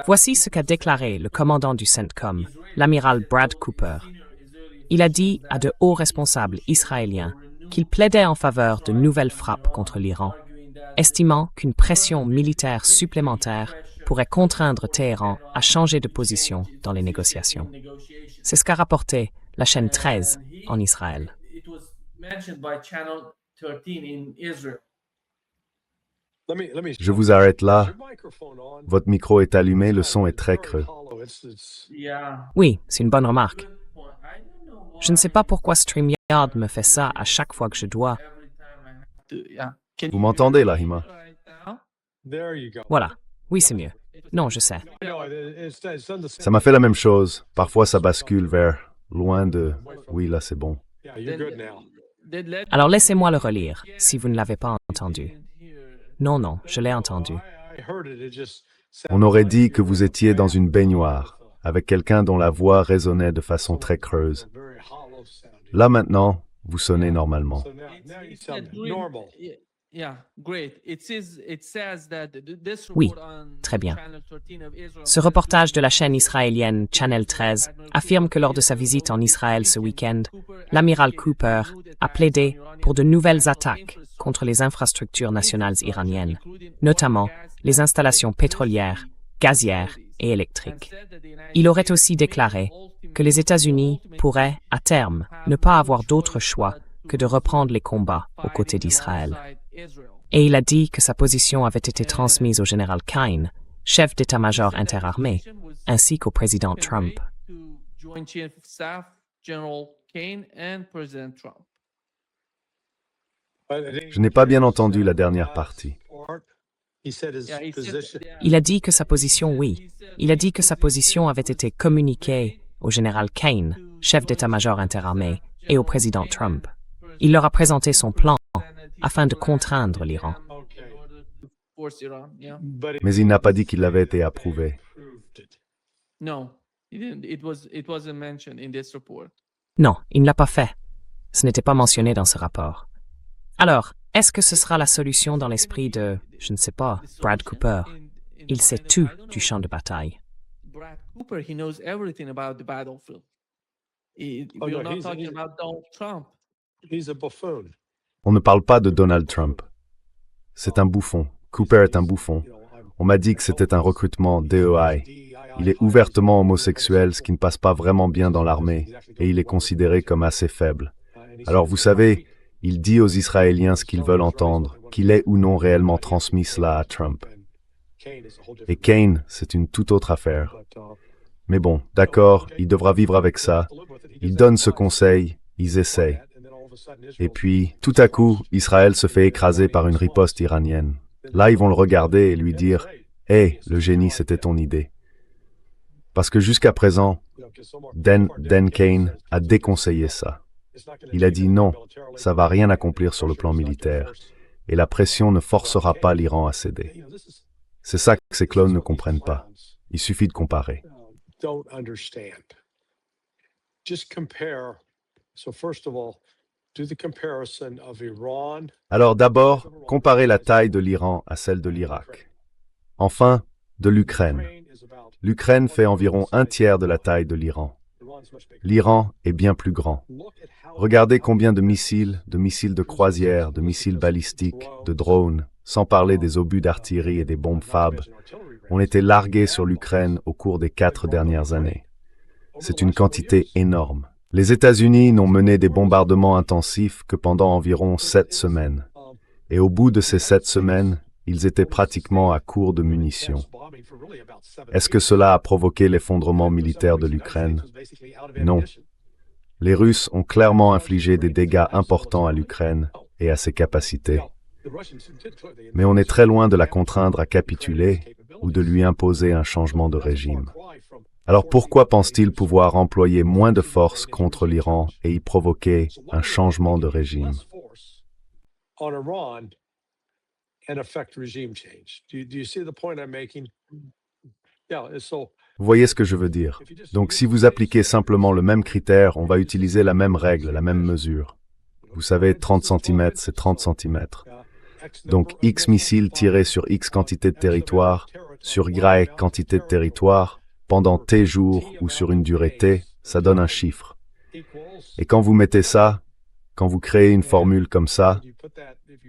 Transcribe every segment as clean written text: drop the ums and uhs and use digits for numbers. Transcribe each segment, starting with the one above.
Voici ce qu'a déclaré le commandant du CENTCOM, l'amiral Brad Cooper. Il a dit à de hauts responsables israéliens qu'il plaidait en faveur de nouvelles frappes contre l'Iran, estimant qu'une pression militaire supplémentaire pourrait contraindre Téhéran à changer de position dans les négociations. C'est ce qu'a rapporté la chaîne 13 en Israël. Je vous arrête là. Votre micro est allumé, le son est très creux. Oui, c'est une bonne remarque. Je ne sais pas pourquoi StreamYard me fait ça à chaque fois que je dois. Vous m'entendez là, Hima? Voilà. Oui, c'est mieux. Non, je sais. Ça m'a fait la même chose. Parfois, ça bascule vers loin de... Oui, là, c'est bon. Alors laissez-moi le relire, si vous ne l'avez pas entendu. Non, je l'ai entendu. On aurait dit que vous étiez dans une baignoire, avec quelqu'un dont la voix résonnait de façon très creuse. Là, maintenant, vous sonnez normalement. Oui, très bien. Ce reportage de la chaîne israélienne Channel 13 affirme que lors de sa visite en Israël ce week-end, l'amiral Cooper a plaidé pour de nouvelles attaques contre les infrastructures nationales iraniennes, notamment les installations pétrolières, gazières et électriques. Il aurait aussi déclaré que les États-Unis pourraient, à terme, ne pas avoir d'autre choix que de reprendre les combats aux côtés d'Israël. Et il a dit que sa position avait été transmise au général Kaine, chef d'état-major interarmé, ainsi qu'au président Trump. Je n'ai pas bien entendu la dernière partie. Il a dit que sa position, oui. Il a dit que sa position avait été communiquée au général Kaine, chef d'état-major interarmé, et au président Trump. Il leur a présenté son plan afin de contraindre l'Iran. Mais il n'a pas dit qu'il avait été approuvé. Non, il ne l'a pas fait. Ce n'était pas mentionné dans ce rapport. Alors, est-ce que ce sera la solution dans l'esprit de, je ne sais pas, Brad Cooper? Il sait tout du champ de bataille. On ne parle pas de Donald Trump. C'est un bouffon. Cooper est un bouffon. On m'a dit que c'était un recrutement DEI. Il est ouvertement homosexuel, ce qui ne passe pas vraiment bien dans l'armée, et il est considéré comme assez faible. Alors vous savez, il dit aux Israéliens ce qu'ils veulent entendre, qu'il ait ou non réellement transmis cela à Trump. Et Kaine, c'est une toute autre affaire. Mais bon, d'accord, il devra vivre avec ça. Il donne ce conseil, ils essayent. Et puis, tout à coup, Israël se fait écraser par une riposte iranienne. Là, ils vont le regarder et lui dire « Hey, le génie, c'était ton idée. » Parce que jusqu'à présent, Dan Kaine a déconseillé ça. Il a dit non, ça va rien accomplir sur le plan militaire, et la pression ne forcera pas l'Iran à céder. C'est ça que ces clones ne comprennent pas. Il suffit de comparer. Alors d'abord, comparez la taille de l'Iran à celle de l'Irak. Enfin, de l'Ukraine. L'Ukraine fait environ un tiers de la taille de l'Iran. L'Iran est bien plus grand. Regardez combien de missiles de croisière, de missiles balistiques, de drones, sans parler des obus d'artillerie et des bombes FAB, ont été largués sur l'Ukraine au cours des 4 dernières années. C'est une quantité énorme. Les États-Unis n'ont mené des bombardements intensifs que pendant environ 7 semaines. Et au bout de ces 7 semaines, ils étaient pratiquement à court de munitions. Est-ce que cela a provoqué l'effondrement militaire de l'Ukraine? Non. Les Russes ont clairement infligé des dégâts importants à l'Ukraine et à ses capacités. Mais on est très loin de la contraindre à capituler ou de lui imposer un changement de régime. Alors pourquoi pense-t-il pouvoir employer moins de force contre l'Iran et y provoquer un changement de régime? Vous voyez ce que je veux dire? Donc si vous appliquez simplement le même critère, on va utiliser la même règle, la même mesure. Vous savez, 30 cm, c'est 30 cm. Donc X missiles tirés sur X quantité de territoire, sur Y quantité de territoire, pendant T jours ou sur une durée T, ça donne un chiffre. Et quand vous mettez ça, quand vous créez une formule comme ça,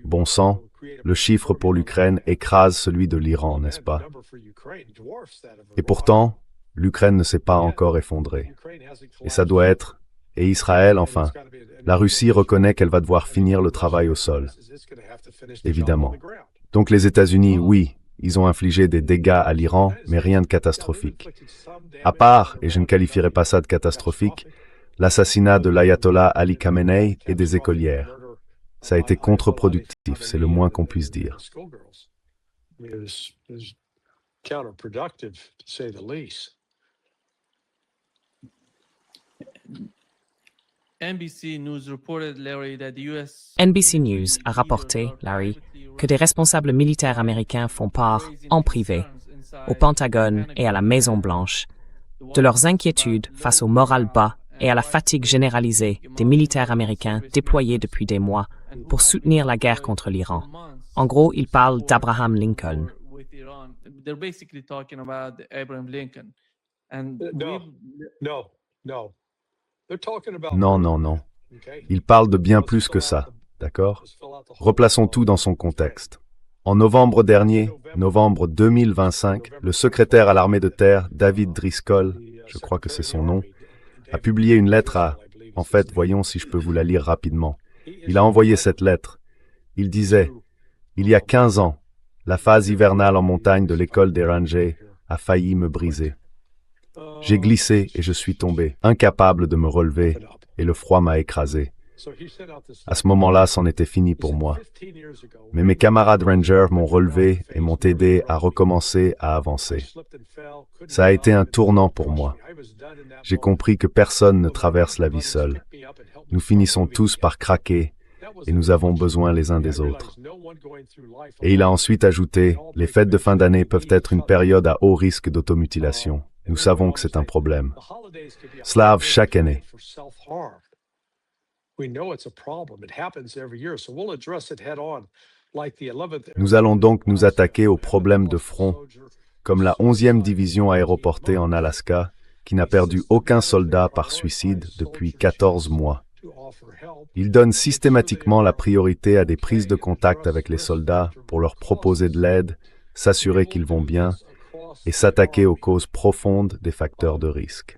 bon sang, le chiffre pour l'Ukraine écrase celui de l'Iran, n'est-ce pas? Et pourtant, l'Ukraine ne s'est pas encore effondrée. Et ça doit être... Et Israël, enfin, la Russie reconnaît qu'elle va devoir finir le travail au sol. Évidemment. Donc les États-Unis, oui, ils ont infligé des dégâts à l'Iran, mais rien de catastrophique. À part, et je ne qualifierais pas ça de catastrophique, l'assassinat de l'ayatollah Ali Khamenei et des écolières. Ça a été contre-productif, c'est le moins qu'on puisse dire. NBC News a rapporté, Larry, que des responsables militaires américains font part, en privé, au Pentagone et à la Maison-Blanche, de leurs inquiétudes face au moral bas et à la fatigue généralisée des militaires américains déployés depuis des mois pour soutenir la guerre contre l'Iran. En gros, ils parlent d'Abraham Lincoln. Non, non, non. Ils parlent de bien plus que ça, d'accord? Replaçons tout dans son contexte. En novembre dernier, novembre 2025, le secrétaire à l'armée de terre, David Driscoll, je crois que c'est son nom, a publié une lettre à... En fait, voyons si je peux vous la lire rapidement. Il a envoyé cette lettre. Il disait, « Il y a 15 ans, la phase hivernale en montagne de l'école des Rangers a failli me briser. J'ai glissé et je suis tombé, incapable de me relever, et le froid m'a écrasé. À ce moment-là, c'en était fini pour moi. Mais mes camarades Rangers m'ont relevé et m'ont aidé à recommencer à avancer. Ça a été un tournant pour moi. J'ai compris que personne ne traverse la vie seul. Nous finissons tous par craquer et nous avons besoin les uns des autres. » Et il a ensuite ajouté, « Les fêtes de fin d'année peuvent être une période à haut risque d'automutilation. Nous savons que c'est un problème. Cela arrive chaque année. » Nous allons donc nous attaquer aux problèmes de front, comme la 11e division aéroportée en Alaska, qui n'a perdu aucun soldat par suicide depuis 14 mois. Ils donnent systématiquement la priorité à des prises de contact avec les soldats pour leur proposer de l'aide, s'assurer qu'ils vont bien et s'attaquer aux causes profondes des facteurs de risque.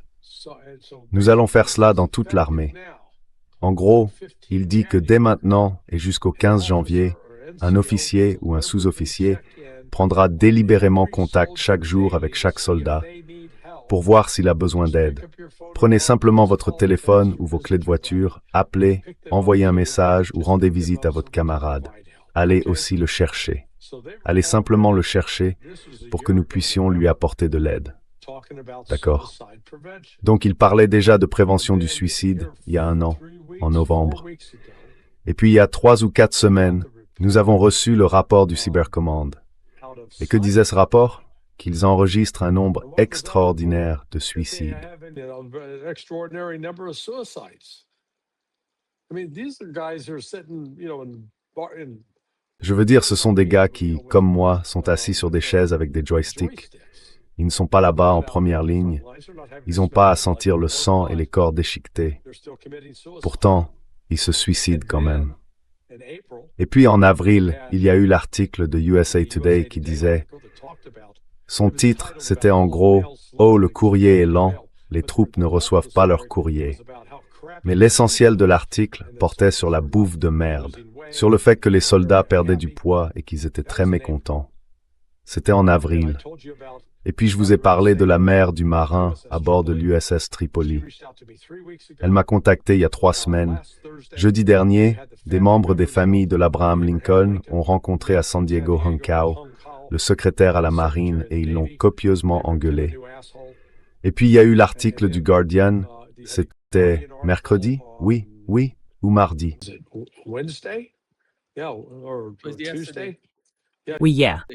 Nous allons faire cela dans toute l'armée. En gros, il dit que dès maintenant et jusqu'au 15 janvier, un officier ou un sous-officier prendra délibérément contact chaque jour avec chaque soldat pour voir s'il a besoin d'aide. Prenez simplement votre téléphone ou vos clés de voiture, appelez, envoyez un message ou rendez visite à votre camarade. Allez aussi le chercher. Allez simplement le chercher pour que nous puissions lui apporter de l'aide. D'accord? Donc il parlait déjà de prévention du suicide il y a 1 an, en novembre. Et puis il y a 3 ou 4 semaines, nous avons reçu le rapport du Cybercommand. Et que disait ce rapport? Qu'ils enregistrent un nombre extraordinaire de suicides. Je veux dire, ce sont des gars qui, comme moi, sont assis sur des chaises avec des joysticks. Ils ne sont pas là-bas en première ligne. Ils n'ont pas à sentir le sang et les corps déchiquetés. Pourtant, ils se suicident quand même. Et puis en avril, il y a eu l'article de USA Today qui disait... Son titre, c'était en gros « Oh, le courrier est lent, les troupes ne reçoivent pas leur courrier ». Mais l'essentiel de l'article portait sur la bouffe de merde, sur le fait que les soldats perdaient du poids et qu'ils étaient très mécontents. C'était en avril. Et puis je vous ai parlé de la mère du marin à bord de l'USS Tripoli. Elle m'a contacté il y a 3 semaines. Jeudi dernier, des membres des familles de l'Abraham Lincoln ont rencontré à San Diego Hunkau le secrétaire à la marine et ils l'ont copieusement engueulé. Et puis il y a eu l'article du Guardian, c'était mercredi? Oui, ou mardi? Oui, hier.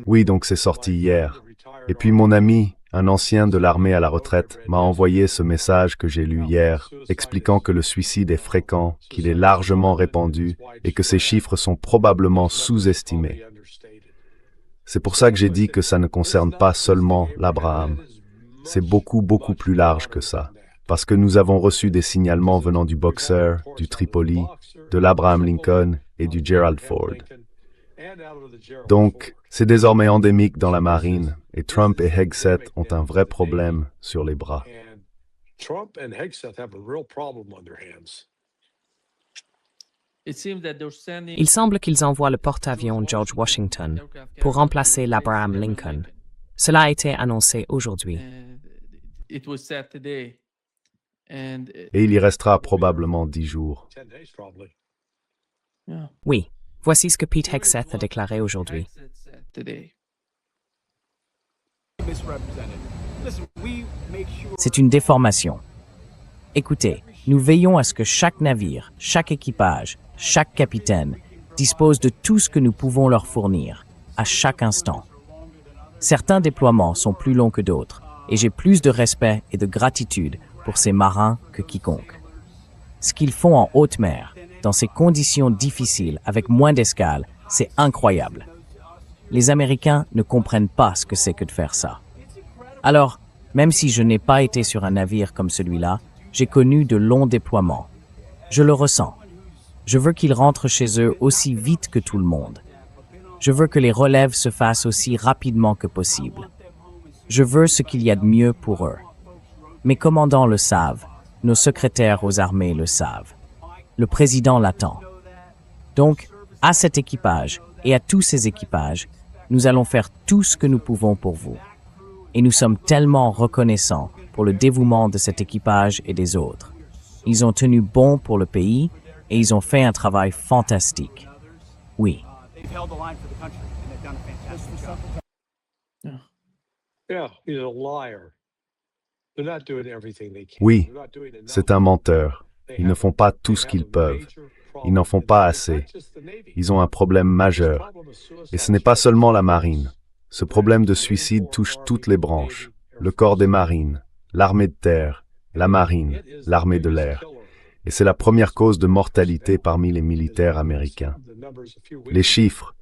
Oui, donc c'est sorti hier. Et puis mon ami, un ancien de l'armée à la retraite, m'a envoyé ce message que j'ai lu hier, expliquant que le suicide est fréquent, qu'il est largement répandu et que ces chiffres sont probablement sous-estimés. C'est pour ça que j'ai dit que ça ne concerne pas seulement l'Abraham. C'est beaucoup plus large que ça. Parce que nous avons reçu des signalements venant du Boxer, du Tripoli, de l'Abraham Lincoln et du Gerald Ford. Donc, c'est désormais endémique dans la marine, et Trump et Hegseth ont un vrai problème sur les bras. Il semble qu'ils envoient le porte-avions George Washington pour remplacer l'Abraham Lincoln. Cela a été annoncé aujourd'hui. Et il y restera probablement 10 jours. Oui, voici ce que Pete Hegseth a déclaré aujourd'hui. C'est une déformation. Écoutez, nous veillons à ce que chaque navire, chaque équipage, chaque capitaine dispose de tout ce que nous pouvons leur fournir, à chaque instant. Certains déploiements sont plus longs que d'autres, et j'ai plus de respect et de gratitude pour ces marins que quiconque. Ce qu'ils font en haute mer, dans ces conditions difficiles, avec moins d'escales, c'est incroyable. Les Américains ne comprennent pas ce que c'est que de faire ça. Alors, même si je n'ai pas été sur un navire comme celui-là, j'ai connu de longs déploiements. Je le ressens. Je veux qu'ils rentrent chez eux aussi vite que tout le monde. Je veux que les relèves se fassent aussi rapidement que possible. Je veux ce qu'il y a de mieux pour eux. Mes commandants le savent, nos secrétaires aux armées le savent. Le président l'attend. Donc, à cet équipage et à tous ces équipages, nous allons faire tout ce que nous pouvons pour vous. Et nous sommes tellement reconnaissants pour le dévouement de cet équipage et des autres. Ils ont tenu bon pour le pays et ils ont fait un travail fantastique. Oui. Oui, c'est un menteur. Ils ne font pas tout ce qu'ils peuvent. Ils n'en font pas assez. Ils ont un problème majeur. Et ce n'est pas seulement la marine. Ce problème de suicide touche toutes les branches. Le corps des marines, l'armée de terre, la marine, l'armée de l'air. Et c'est la première cause de mortalité parmi les militaires américains. Les chiffres.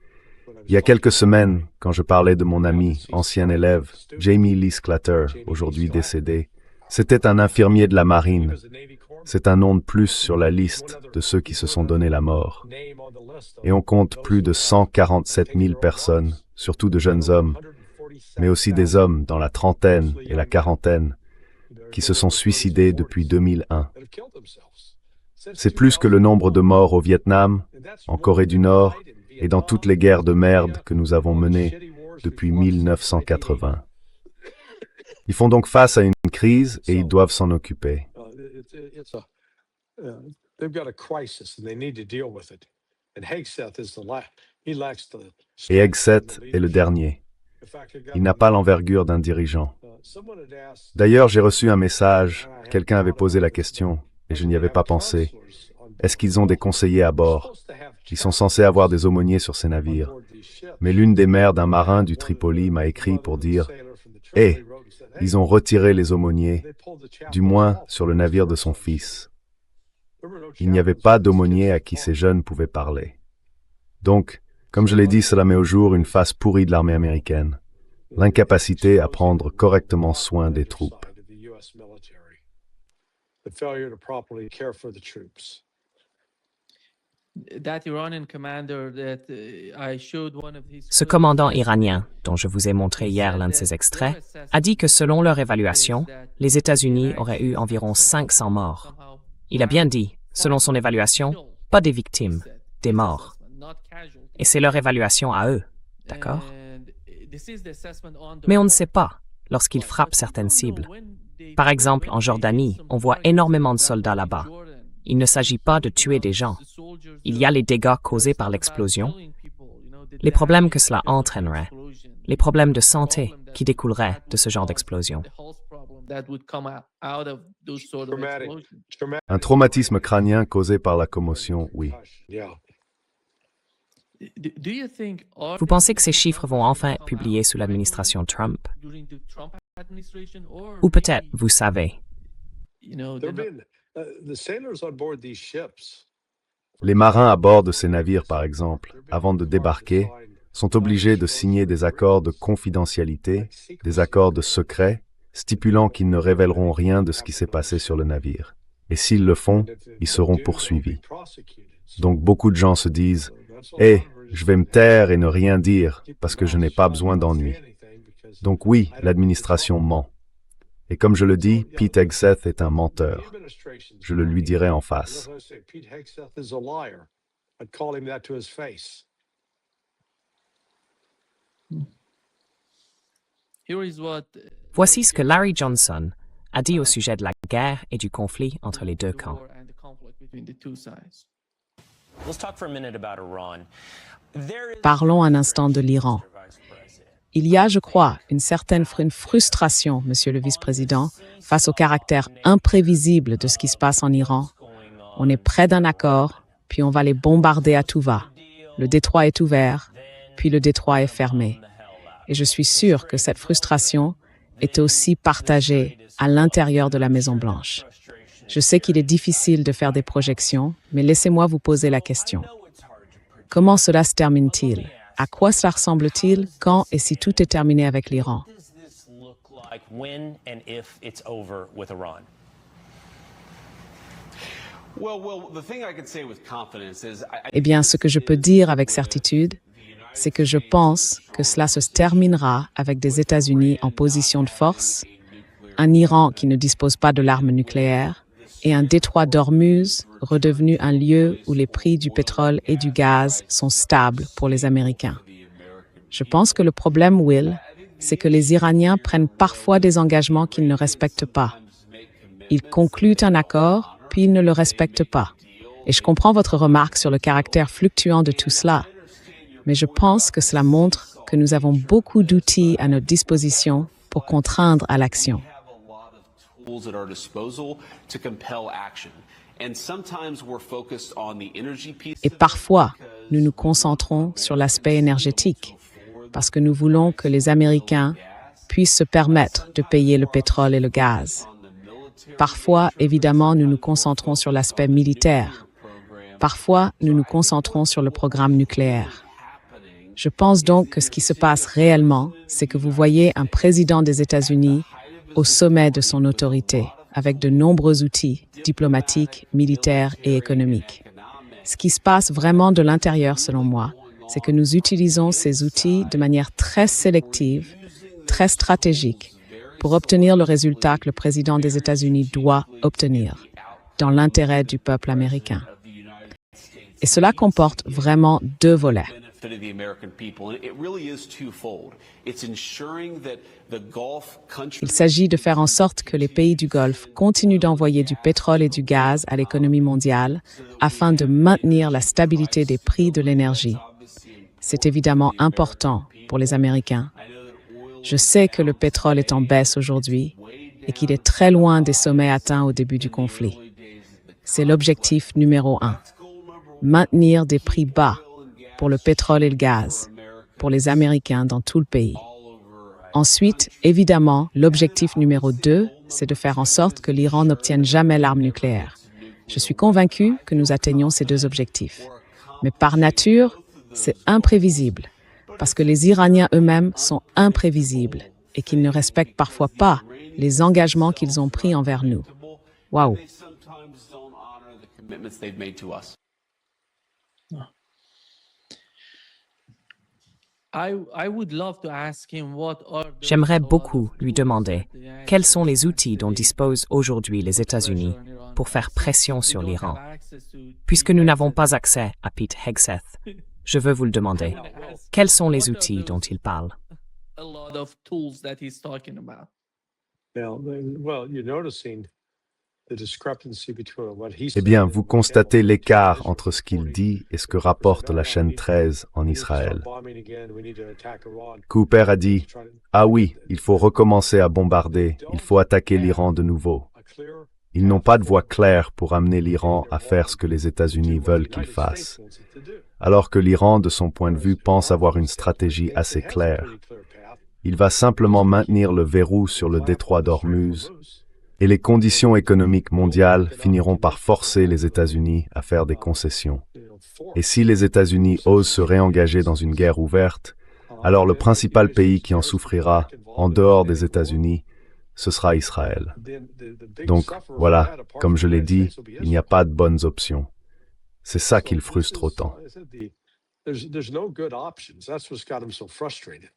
Il y a quelques semaines, quand je parlais de mon ami, ancien élève, Jamie Lee Sclater, aujourd'hui décédé, c'était un infirmier de la marine. C'est un nom de plus sur la liste de ceux qui se sont donné la mort. Et on compte plus de 147 000 personnes, surtout de jeunes hommes, mais aussi des hommes dans la trentaine et la quarantaine, qui se sont suicidés depuis 2001. C'est plus que le nombre de morts au Vietnam, en Corée du Nord et dans toutes les guerres de merde que nous avons menées depuis 1980. Ils font donc face à une crise et ils doivent s'en occuper. Et Hegseth est le dernier. Il n'a pas l'envergure d'un dirigeant. D'ailleurs, j'ai reçu un message, quelqu'un avait posé la question, et je n'y avais pas pensé. Est-ce qu'ils ont des conseillers à bord? Ils sont censés avoir des aumôniers sur ces navires. Mais l'une des mères d'un marin du Tripoli m'a écrit pour dire « Hé, ils ont retiré les aumôniers, du moins sur le navire de son fils. » Il n'y avait pas d'aumônier à qui ces jeunes pouvaient parler. Donc, comme je l'ai dit, cela met au jour une face pourrie de l'armée américaine, l'incapacité à prendre correctement soin des troupes. Ce commandant iranien, dont je vous ai montré hier l'un de ses extraits, a dit que selon leur évaluation, les États-Unis auraient eu environ 500 morts. Il a bien dit, selon son évaluation, pas des victimes, des morts. Et c'est leur évaluation à eux, d'accord? Mais on ne sait pas lorsqu'ils frappent certaines cibles. Par exemple, en Jordanie, on voit énormément de soldats là-bas. Il ne s'agit pas de tuer des gens. Il y a les dégâts causés par l'explosion, les problèmes que cela entraînerait, les problèmes de santé qui découleraient de ce genre d'explosion. Un traumatisme crânien causé par la commotion, oui. Vous pensez que ces chiffres vont enfin être publiés sous l'administration Trump? Ou peut-être vous savez. Les marins à bord de ces navires, par exemple, avant de débarquer, sont obligés de signer des accords de confidentialité, des accords de secret, stipulant qu'ils ne révéleront rien de ce qui s'est passé sur le navire. Et s'ils le font, ils seront poursuivis. Donc beaucoup de gens se disent « Eh, je vais me taire et ne rien dire parce que je n'ai pas besoin d'ennui. » Donc oui, l'administration ment. Et comme je le dis, Pete Hegseth est un menteur. Je le lui dirai en face. Voici ce que Larry Johnson a dit au sujet de la guerre et du conflit entre les deux camps. Parlons un instant de l'Iran. Il y a, je crois, une certaine frustration, Monsieur le Vice-président, face au caractère imprévisible de ce qui se passe en Iran. On est près d'un accord, puis on va les bombarder à tout va. Le détroit est ouvert, puis le détroit est fermé. Et je suis sûr que cette frustration est aussi partagée à l'intérieur de la Maison-Blanche. Je sais qu'il est difficile de faire des projections, mais laissez-moi vous poser la question. Comment cela se termine-t-il? À quoi cela ressemble-t-il quand et si tout est terminé avec l'Iran? Eh bien, ce que je peux dire avec certitude, c'est que je pense que cela se terminera avec des États-Unis en position de force, un Iran qui ne dispose pas de l'arme nucléaire et un détroit d'Ormuz redevenu un lieu où les prix du pétrole et du gaz sont stables pour les Américains. Je pense que le problème, Will, c'est que les Iraniens prennent parfois des engagements qu'ils ne respectent pas. Ils concluent un accord, puis ils ne le respectent pas. Et je comprends votre remarque sur le caractère fluctuant de tout cela, mais je pense que cela montre que nous avons beaucoup d'outils à notre disposition pour contraindre à l'action. Et parfois, nous nous concentrons sur l'aspect énergétique, parce que nous voulons que les Américains puissent se permettre de payer le pétrole et le gaz. Parfois, évidemment, nous nous concentrons sur l'aspect militaire. Parfois, nous nous concentrons sur le programme nucléaire. Je pense donc que ce qui se passe réellement, c'est que vous voyez un président des États-Unis au sommet de son autorité, avec de nombreux outils diplomatiques, militaires et économiques. Ce qui se passe vraiment de l'intérieur, selon moi, c'est que nous utilisons ces outils de manière très sélective, très stratégique, pour obtenir le résultat que le président des États-Unis doit obtenir, dans l'intérêt du peuple américain. Et cela comporte vraiment deux volets. Il s'agit de faire en sorte que les pays du Golfe continuent d'envoyer du pétrole et du gaz à l'économie mondiale afin de maintenir la stabilité des prix de l'énergie. C'est évidemment important pour les Américains. Je sais que le pétrole est en baisse aujourd'hui et qu'il est très loin des sommets atteints au début du conflit. C'est l'objectif numéro 1. Maintenir des prix bas pour le pétrole et le gaz, pour les Américains dans tout le pays. Ensuite, évidemment, l'objectif numéro 2, c'est de faire en sorte que l'Iran n'obtienne jamais l'arme nucléaire. Je suis convaincu que nous atteignons ces deux objectifs. Mais par nature, c'est imprévisible, parce que les Iraniens eux-mêmes sont imprévisibles et qu'ils ne respectent parfois pas les engagements qu'ils ont pris envers nous. Waouh! J'aimerais beaucoup lui demander quels sont les outils dont disposent aujourd'hui les États-Unis pour faire pression sur l'Iran. Puisque nous n'avons pas accès à Pete Hegseth, je veux vous le demander. Quels sont les outils dont il parle? Eh bien, vous constatez l'écart entre ce qu'il dit et ce que rapporte la chaîne 13 en Israël. Cooper a dit « Ah oui, il faut recommencer à bombarder, il faut attaquer l'Iran de nouveau. » Ils n'ont pas de voie claire pour amener l'Iran à faire ce que les États-Unis veulent qu'il fasse. Alors que l'Iran, de son point de vue, pense avoir une stratégie assez claire. Il va simplement maintenir le verrou sur le détroit d'Ormuz, et les conditions économiques mondiales finiront par forcer les États-Unis à faire des concessions. Et si les États-Unis osent se réengager dans une guerre ouverte, alors le principal pays qui en souffrira, en dehors des États-Unis, ce sera Israël. Donc voilà, comme je l'ai dit, il n'y a pas de bonnes options. C'est ça qui le frustre autant. There's no good options. That's what's got him so frustrated.